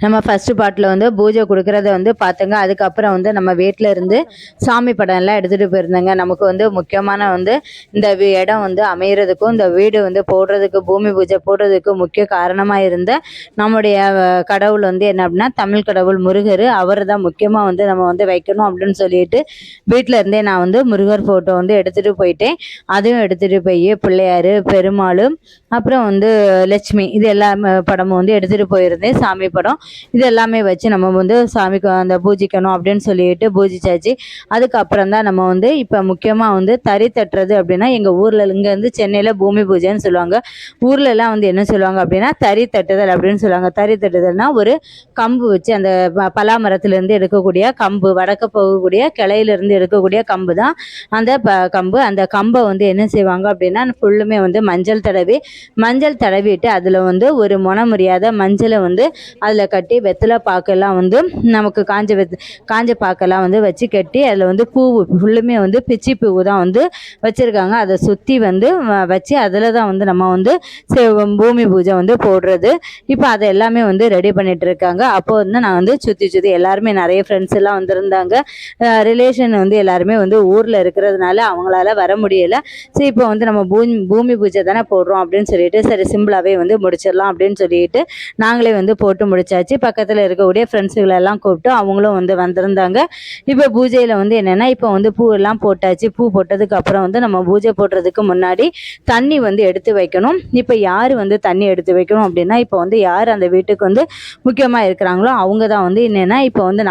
நம்ம ஃபர்ஸ்ட் பார்ட்டில் வந்து பூஜை கொடுக்குறத வந்து பார்த்தோங்க. அதுக்கப்புறம் வந்து நம்ம வீட்டில் இருந்து சாமி படம் எல்லாம் எடுத்துகிட்டு போயிருந்தேங்க. நமக்கு வந்து முக்கியமான வந்து இந்த இடம் வந்து அமையிறதுக்கும் இந்த வீடு வந்து போடுறதுக்கு பூமி பூஜை போடுறதுக்கு முக்கிய காரணமாக இருந்த நம்முடைய கடவுள் வந்து என்ன அப்படின்னா தமிழ் கடவுள் முருகர். அவர் தான் முக்கியமாக வந்து நம்ம வந்து வைக்கணும் அப்படின்னு சொல்லிட்டு வீட்டில் இருந்தே நான் வந்து முருகர் ஃபோட்டோ வந்து எடுத்துகிட்டு போயிட்டேன். அதையும் எடுத்துகிட்டு போய் பிள்ளையார், பெருமாள், அப்புறம் வந்து லட்சுமி இது எல்லாமே படமும் வந்து எடுத்துகிட்டு போயிருந்தேன். சாமி படம் இது எல்லாமே வச்சு நம்ம வந்து சாமிக்கு அந்த பூஜிக்கணும் அப்படின்னு சொல்லிட்டு பூஜிச்சாச்சு. அதுக்கப்புறம் தான் நம்ம வந்து இப்போ முக்கியமாக வந்து தறி தட்டுறது அப்படின்னா எங்கள் ஊரில் இங்கே வந்து சென்னையில் பூமி பூஜைன்னு சொல்லுவாங்க. ஊர்லலாம் வந்து என்ன சொல்லுவாங்க அப்படின்னா தறி தட்டுதல் அப்படின்னு சொல்லுவாங்க. தறி தட்டுதல்னா ஒரு கம்பு வச்சு அந்த பலாமரத்துலேருந்து எடுக்கக்கூடிய கம்பு, வடக்க போகக்கூடிய கிளையிலேருந்து எடுக்கக்கூடிய கம்பு தான் அந்த கம்பு. அந்த கம்பை வந்து என்ன செய்வாங்க அப்படின்னா ஃபுல்லுமே வந்து மஞ்சள் தடவிட்டு அதில் வந்து ஒரு முனை முடியாத மஞ்சளை வந்து அதில் கட்டி வெத்தலை பாக்கெல்லாம் வந்து நமக்கு காஞ்ச பாக்கெல்லாம் வந்து வச்சு கட்டி அதில் வந்து பூ ஃபுல்லுமே வந்து பிச்சி பூ தான் வந்து வச்சுருக்காங்க. அதை சுற்றி வந்து வச்சு அதில் தான் வந்து நம்ம வந்து பூமி பூஜை வந்து போடுறது. இப்போ அதை எல்லாமே வந்து ரெடி பண்ணிட்டு இருக்காங்க. அப்போ வந்து நான் வந்து சுற்றி எல்லாருமே நிறைய ஃப்ரெண்ட்ஸ் எல்லாம் வந்திருந்தாங்க. ரிலேஷன் வந்து எல்லாருமே வந்து ஊரில் இருக்கிறதுனால அவங்களால வர முடியலை. சரி இப்போ வந்து நம்ம பூமி பூஜை தானே போடுறோம் அப்படின்னு சொல்லிட்டு சரி சிம்பிளாகவே வந்து முடிச்சிடலாம் அப்படின்னு சொல்லிட்டு நாங்களே வந்து போட்டு முடிச்சாச்சு. பக்கத்தில் இருக்கக்கூடிய ஃப்ரெண்ட்ஸுகளை எல்லாம் கூப்பிட்டு அவங்களும் வந்து வந்திருந்தாங்க. இப்போ பூஜையில் வந்து என்னென்னா இப்போ வந்து பூ எல்லாம் போட்டாச்சு. பூ போட்டதுக்கு அப்புறம் வந்து நம்ம பூஜை போடுறதுக்கு முன்னாடி தண்ணி வந்து எடுத்து வைக்கணும். இப்போ யார் வந்து தண்ணி எடுத்து வைக்கணும் அப்படின்னா இப்போ வந்து யார் அந்த வீட்டுக்கு வந்து முக்கியமாக இருக்கிறாங்களோ அவங்க தான் வந்து என்னென்னா இப்போ வந்து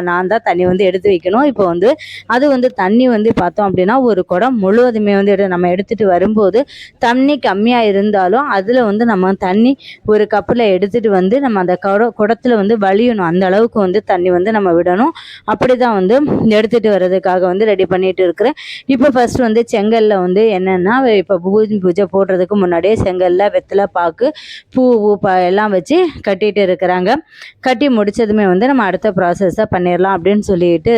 நான் தான் தண்ணி வந்து எடுத்து வைக்கணும். இப்போ வந்து அது வந்து தண்ணி வந்து பார்த்தோம் அப்படின்னா ஒரு குடம் முழுவதுமே வந்து நம்ம எடுத்துகிட்டு வரும்போது தண்ணி கம்மியாக இருந்தாலும் அதில் வந்து நம்ம தண்ணி ஒரு கப்பில் எடுத்துகிட்டு வந்து நம்ம அந்த குடத்தில் வந்து வலியணும். அந்த அளவுக்கு வந்து தண்ணி வந்து நம்ம விடணும். அப்படி தான் வந்து எடுத்துகிட்டு வர்றதுக்காக வந்து ரெடி பண்ணிட்டு இருக்கிறேன். இப்போ ஃபர்ஸ்ட் வந்து செங்கல்ல வந்து என்னென்னா இப்போ பூஜை போடுறதுக்கு முன்னாடியே செங்கல்ல வெத்தலை பாக்கு பூ எல்லாம் வச்சு கட்டிட்டு இருக்கிறாங்க. கட்டி முடிச்சதுமே வந்து நம்ம அடுத்த ப்ராசஸாக பண்ணிடலாம் அப்படின்னு சொல்லிட்டு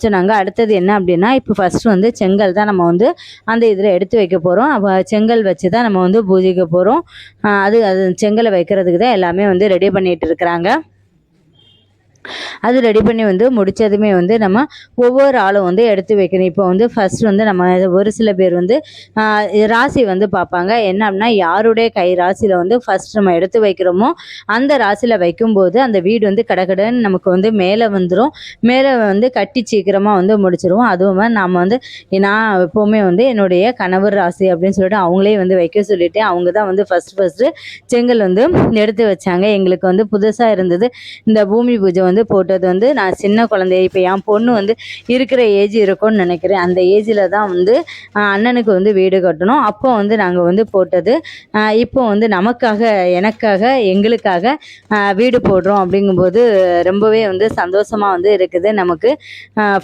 சொன்னாங்க. அடுத்தது என்ன அப்படின்னா இப்போ ஃபர்ஸ்ட் வந்து செங்கல் தான் நம்ம வந்து அந்த இதில் எடுத்து வைக்க போகிறோம். அப்போ செங்கல் வச்சு தான் நம்ம வந்து பூஜைக்க போகிறோம். அது செங்கலை வைக்கிறதுக்கு தான் எல்லாமே வந்து ரெடி பண்ணிட்டு இருக்கிறாங்க. அது ரெடி பண்ணி வந்து முடித்ததுமே வந்து நம்ம ஒவ்வொரு ஆளும் வந்து எடுத்து வைக்கணும். இப்போ வந்து ஃபர்ஸ்ட் வந்து நம்ம ஒரு சில பேர் வந்து ராசி வந்து பார்ப்பாங்க. என்ன அப்படின்னா யாருடைய கை ராசியில் வந்து ஃபர்ஸ்ட் நம்ம எடுத்து வைக்கிறோமோ அந்த ராசியில் வைக்கும்போது அந்த வீடு வந்து கடகடன்னு நமக்கு வந்து மேலே வந்துடும். மேலே வந்து கட்டி சீக்கிரமாக வந்து முடிச்சிருவோம். அதுவும் நம்ம வந்து நான் எப்போவுமே வந்து என்னுடைய கணவர் ராசி அப்படின்னு சொல்லிட்டு அவங்களே வந்து வைக்க சொல்லிட்டு அவங்க தான் வந்து ஃபர்ஸ்ட் செங்கல் வந்து எடுத்து வச்சாங்க. எங்களுக்கு வந்து புதுசாக இருந்தது இந்த பூமி பூஜை வந்து போட்டது. வந்து நான் சின்ன குழந்தைய இப்போ என் பொண்ணு வந்து இருக்கிற ஏஜ் இருக்கும்னு நினைக்கிறேன். அந்த ஏஜில் தான் வந்து அண்ணனுக்கு வந்து வீடு கட்டணும். அப்போ வந்து நாங்கள் வந்து போட்டது. இப்போ வந்து நமக்காக எனக்காக எங்களுக்காக வீடு போடுறோம் அப்படிங்கும்போது ரொம்பவே வந்து சந்தோஷமாக வந்து இருக்குது நமக்கு.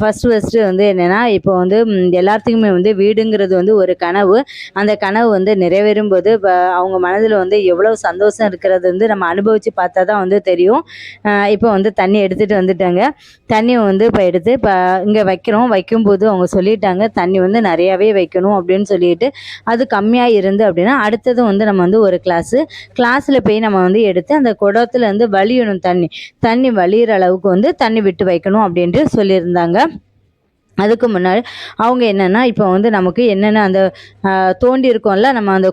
ஃபஸ்ட்டு வந்து என்னென்னா இப்போ வந்து எல்லாத்துக்குமே வந்து வீடுங்கிறது வந்து ஒரு கனவு. அந்த கனவு வந்து நிறைவேறும்போது அவங்க மனதில் வந்து எவ்வளோ சந்தோஷம் இருக்கிறது வந்து நம்ம அனுபவித்து பார்த்தா தான் வந்து தெரியும். இப்போ வந்து தண்ணி எடுத்துகிட்டு வந்துட்டாங்க. தண்ணியை வந்து இப்போ எடுத்து இப்போ இங்கே வைக்கும்போது அவங்க சொல்லிட்டாங்க தண்ணி வந்து நிறையாவே வைக்கணும் அப்படின்னு சொல்லிட்டு. அது கம்மியாக இருந்து அப்படின்னா அடுத்தது வந்து நம்ம வந்து ஒரு கிளாஸில் போய் நம்ம வந்து எடுத்து அந்த குடத்துல இருந்து வலியணும். தண்ணி வலிகிற அளவுக்கு வந்து தண்ணி விட்டு வைக்கணும் அப்படின்ட்டு சொல்லியிருந்தாங்க. அதுக்கு முன்னாடி அவங்க என்னென்னா இப்போ வந்து நமக்கு என்னென்ன அந்த தோண்டி இருக்கோம்ல நம்ம அந்த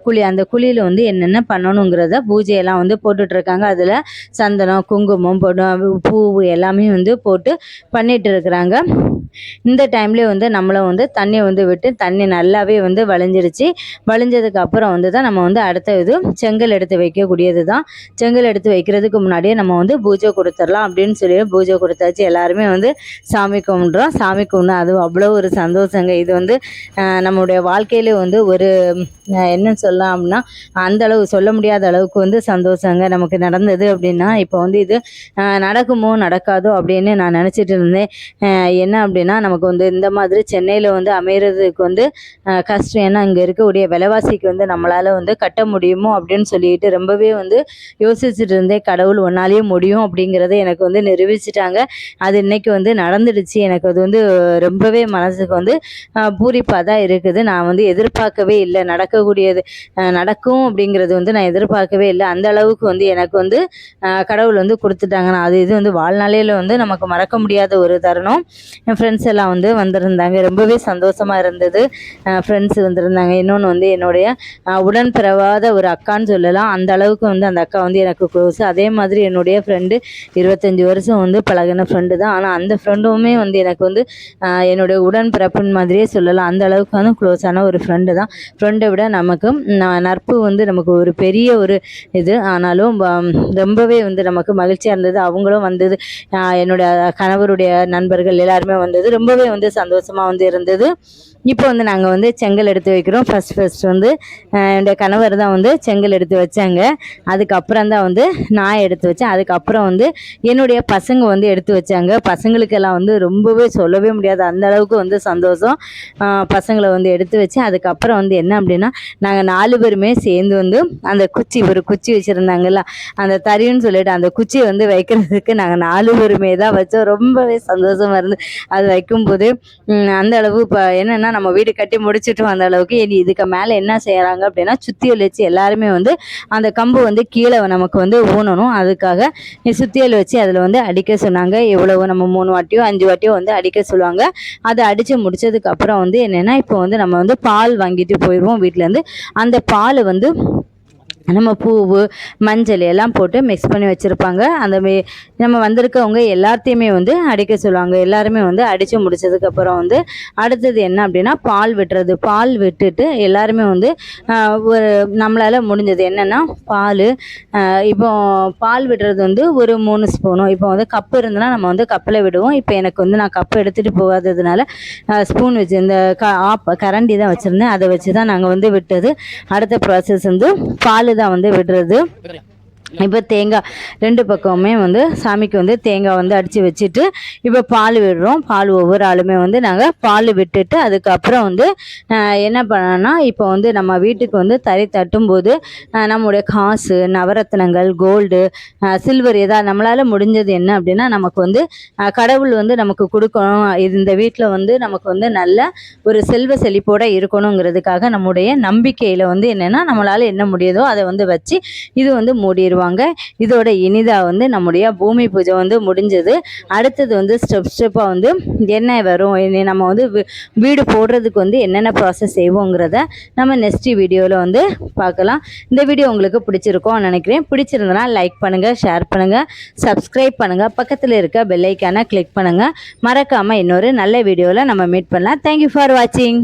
குழியில் வந்து என்னென்ன பண்ணணுங்கிறத பூஜையெல்லாம் வந்து போட்டுட்ருக்காங்க. அதில் சந்தனம், குங்குமம் பூ எல்லாமே வந்து போட்டு பண்ணிகிட்டு இருக்கிறாங்க. இந்த டைம்லேயே வந்து நம்மளை வந்து தண்ணியை வந்து விட்டு தண்ணி நல்லாவே வந்து வழிஞ்சதுக்கு அப்புறம் வந்து தான் நம்ம வந்து அடுத்த இது செங்கல் எடுத்து வைக்கக்கூடியது தான். செங்கல் எடுத்து வைக்கிறதுக்கு முன்னாடியே நம்ம வந்து பூஜை கொடுத்துடலாம் அப்படின்னு சொல்லி பூஜை கொடுத்தாச்சு. எல்லாருமே வந்து சாமி கும்பிட்றோம். அது அவ்வளோ ஒரு சந்தோஷங்க. இது வந்து நம்மளுடைய வாழ்க்கையில வந்து ஒரு என்ன சொல்லலாம் அப்படின்னா அந்தளவு சொல்ல முடியாத அளவுக்கு வந்து சந்தோஷங்க நமக்கு நடந்தது அப்படின்னா. இப்போ வந்து இது நடக்குமோ நடக்காதோ அப்படின்னு நான் நினச்சிட்டு இருந்தேன். என்ன அப்படி அப்படின்னா நமக்கு வந்து இந்த மாதிரி சென்னையில் வந்து அமைகிறதுக்கு வந்து கஷ்டம். ஏன்னா இங்கே இருக்கக்கூடிய விலைவாசிக்கு வந்து நம்மளால் வந்து கட்ட முடியுமோ அப்படின்னு சொல்லிட்டு ரொம்பவே வந்து யோசிச்சுட்டு இருந்தேன். கடவுள் ஒன்னாலேயே முடியும் அப்படிங்கிறத எனக்கு வந்து நிரூபிச்சிட்டாங்க. அது இன்னைக்கு வந்து நடந்துடுச்சு. எனக்கு அது வந்து ரொம்பவே மனசுக்கு வந்து பூரிப்பாக தான் இருக்குது. நான் வந்து எதிர்பார்க்கவே இல்லை நடக்கக்கூடியது நடக்கும் அப்படிங்கிறது வந்து நான் எதிர்பார்க்கவே இல்லை. அந்த அளவுக்கு வந்து எனக்கு வந்து கடவுள் வந்து கொடுத்துட்டாங்க. நான் அது இது வந்து வாழ்நாளையில் வந்து நமக்கு மறக்க முடியாத ஒரு தருணம். என் ஃப்ரெண்ட்ஸ் எல்லாம் வந்து வந்திருந்தாங்க. ரொம்பவே சந்தோஷமாக இருந்தது. ஃப்ரெண்ட்ஸ் வந்திருந்தாங்க. இன்னொன்று வந்து என்னுடைய உடன் பிறவாத ஒரு அக்கான்னு சொல்லலாம். அந்த அளவுக்கு வந்து அந்த அக்கா வந்து எனக்கு க்ளோஸ். அதே மாதிரி என்னுடைய ஃப்ரெண்டு 25 வருஷம் வந்து பழகின ஃப்ரெண்டு தான். ஆனால் அந்த ஃப்ரெண்டுமே வந்து எனக்கு வந்து என்னுடைய உடன் பிறப்பின் மாதிரியே சொல்லலாம். அந்த அளவுக்கு வந்து க்ளோஸான ஒரு ஃப்ரெண்டு தான். ஃப்ரெண்டை விட நமக்கு நட்பு வந்து நமக்கு ஒரு பெரிய ஒரு இது. ஆனாலும் ரொம்பவே வந்து நமக்கு மகிழ்ச்சியாக இருந்தது. அவங்களும் வந்தது, என்னுடைய கணவருடைய நண்பர்கள் எல்லாருமே வந்தது. ரொம்பவே வந்து சந்தோஷமாக வந்து இருந்தது. இப்போ வந்து நாங்கள் வந்து செங்கல் எடுத்து வைக்கிறோம். ஃபஸ்ட் வந்து என்னுடைய கணவர் தான் வந்து செங்கல் எடுத்து வச்சாங்க. அதுக்கப்புறம் தான் வந்து நான் எடுத்து வச்சேன். அதுக்கப்புறம் வந்து என்னுடைய பசங்க வந்து எடுத்து வச்சாங்க. பசங்களுக்கெல்லாம் வந்து ரொம்பவே சொல்லவே முடியாது, அந்த அளவுக்கு வந்து சந்தோஷம். பசங்களை வந்து எடுத்து வச்சு அதுக்கப்புறம் வந்து என்ன அப்படின்னா நாங்கள் 4 பேருமே சேர்ந்து வந்து அந்த ஒரு குச்சி வச்சுருந்தாங்கல்ல, அந்த தறின்னு சொல்லிட்டு அந்த குச்சி வந்து வைக்கிறதுக்கு நாங்கள் 4 பேருமே தான் வச்சோம். ரொம்பவே சந்தோஷமாக இருந்து அது வைக்கும்போது அந்த அளவு இப்போ என்னென்னா நம்ம வீடு கட்டி முடிச்சுட்டு வந்த அளவுக்கு இனி இதுக்கு மேலே என்ன செய்கிறாங்க அப்படின்னா சுத்தியல் வச்சு எல்லாருமே வந்து அந்த கம்பு வந்து கீழே நமக்கு வந்து ஊனணும். அதுக்காக சுத்தியல் வச்சு அதில் வந்து அடிக்க சொன்னாங்க. எவ்வளவு நம்ம 3 வாட்டியோ 5 வாட்டியோ வந்து அடிக்க சொல்லுவாங்க. அதை அடித்து முடிச்சதுக்கப்புறம் வந்து என்னென்னா இப்போ வந்து நம்ம வந்து பால் வாங்கிட்டு போயிடுவோம் வீட்டிலேருந்து. அந்த பால் வந்து நம்ம பூவு மஞ்சள் எல்லாம் போட்டு மிக்ஸ் பண்ணி வச்சுருப்பாங்க. அந்த நம்ம வந்திருக்கவங்க எல்லாத்தையுமே வந்து அடிக்க சொல்லுவாங்க. எல்லாருமே வந்து அடித்து முடிச்சதுக்கப்புறம் வந்து அடுத்தது என்ன அப்படின்னா பால் விட்டுறது. பால் விட்டுட்டு எல்லாருமே வந்து ஒரு நம்மளால் முடிஞ்சது என்னென்னா இப்போ பால் விடுறது வந்து ஒரு 3 ஸ்பூனும், இப்போ வந்து கப்பு இருந்ததுன்னா நம்ம வந்து கப்பில் விடுவோம். இப்போ எனக்கு வந்து நான் கப்பு எடுத்துகிட்டு போகாததுனால ஸ்பூன் வச்சு இந்த கரண்டி தான் வச்சுருந்தேன். அதை வச்சு தான் நாங்கள் வந்து விட்டது. அடுத்த ப்ராசஸ் வந்து பால் தான் வந்து விடுறது. இப்போ தேங்காய் 2 பக்கமுமே வந்து சாமிக்கு வந்து தேங்காய் வந்து அடித்து வச்சுட்டு இப்போ பால் விடுறோம். பால் ஒவ்வொரு ஆளுமே வந்து நாங்கள் பால் விட்டுட்டு அதுக்கப்புறம் வந்து என்ன பண்ணோன்னா இப்போ வந்து நம்ம வீட்டுக்கு வந்து தறி தட்டும்போது நம்முடைய காசு, நவரத்னங்கள், கோல்டு, சில்வர் ஏதாவது நம்மளால் முடிஞ்சது என்ன அப்படின்னா நமக்கு வந்து கடவுள் வந்து நமக்கு கொடுக்கணும். இந்த வீட்டில் வந்து நமக்கு வந்து நல்ல ஒரு செல்வ செழிப்போடு இருக்கணுங்கிறதுக்காக நம்முடைய நம்பிக்கையில் வந்து என்னென்னா நம்மளால் என்ன முடியுதோ அதை வந்து வச்சு இது வந்து மூடிடுவாங்க. இதோட இனிதா வந்து நம்முடைய பூமி பூஜை வந்து முடிஞ்சது. அடுத்தது வந்து ஸ்டெப்பாக வந்து என்ன வரும், நம்ம வந்து வீடு போடுறதுக்கு வந்து என்னென்ன ப்ராசஸ் செய்வோங்கிறத நம்ம நெக்ஸ்ட் வீடியோவில் வந்து பார்க்கலாம். இந்த வீடியோ உங்களுக்கு பிடிச்சிருக்கோம் நினைக்கிறேன். பிடிச்சிருந்தனா லைக் பண்ணுங்கள், ஷேர் பண்ணுங்கள், சப்ஸ்கிரைப் பண்ணுங்கள், பக்கத்தில் இருக்க பெல் ஐக்கானை கிளிக் பண்ணுங்கள். மறக்காமல் இன்னொரு நல்ல வீடியோவில் நம்ம மீட் பண்ணலாம். தேங்க்யூ ஃபார் வாட்சிங்.